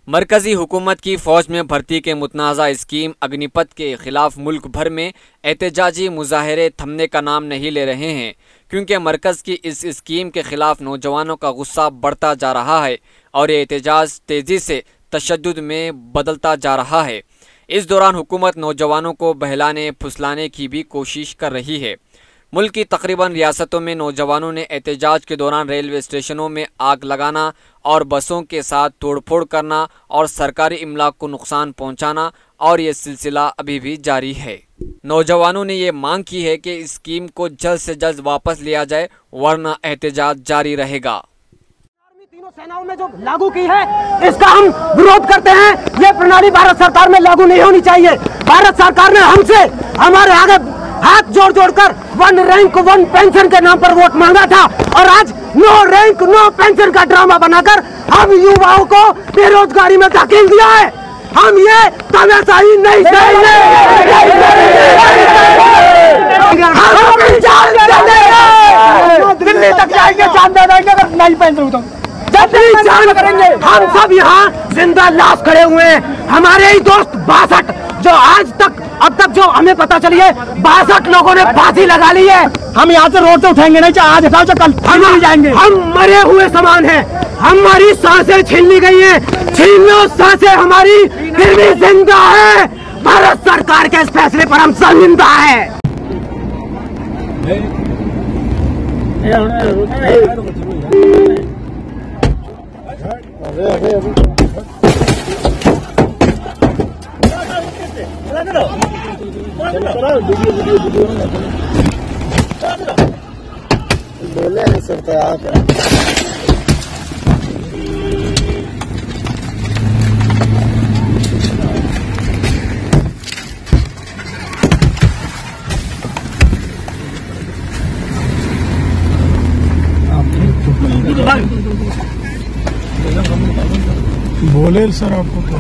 मरकजी हुकूमत की फ़ौज में भर्ती के मुतनाज़ा स्कीम अग्निपथ के ख़िलाफ़ मुल्क भर में एहतजाजी मुज़ाहरे थमने का नाम नहीं ले रहे हैं, क्योंकि मरकज़ की इस स्कीम के ख़िलाफ़ नौजवानों का गुस्सा बढ़ता जा रहा है और ये एहतजाज तेज़ी से तशद्दुद में बदलता जा रहा है। इस दौरान हुकूमत नौजवानों को बहलाने फुसलाने की भी कोशिश कर रही है। मुल्क की तकरीबन रियासतों में नौजवानों ने एहतजाज के दौरान रेलवे स्टेशनों में आग लगाना और बसों के साथ तोड़फोड़ करना और सरकारी इमलाक को नुकसान पहुंचाना, और ये सिलसिला अभी भी जारी है। नौजवानों ने ये मांग की है कि इस स्कीम को जल्द से जल्द वापस लिया जाए, वरना एहतजाज जारी रहेगा। तीनों सेनाओं में जो लागू की है, इसका हम विरोध करते हैं। ये प्रणाली भारत सरकार में लागू नहीं होनी चाहिए। भारत सरकार ने हमसे हमारे आगे हाथ जोड़ जोड़कर 1 रैंक 1 पेंशन के नाम पर वोट मांगा था, और आज 9 रैंक 9 पेंशन का ड्रामा बनाकर हम युवाओं को बेरोजगारी में धकेल दिया है। हम ये तानाशाही नहीं सहेंगे। दिल्ली तक जाएंगे, चांद दे देंगे अगर नहीं पेंशन तो करेंगे। हम सब यहाँ जिंदा लाश खड़े हुए हैं। हमारे ही दोस्त 62 जो आज तक अब तक जो हमें पता चली है 62 लोगों ने फांसी लगा ली है। हम यहाँ से रोड से उठेंगे नहीं, चाहे आज उठाओ चाहे कल, हम नहीं जाएंगे। हम मरे हुए समान हैं। हमारी सांसें छीन ली गई हैं। छीन लो सांसें हमारी, फिर भी जिंदा है। भारत सरकार के इस फैसले पर हम शर्मिंदा है। बोले नहीं सकते आप। बोले सर आपको क्या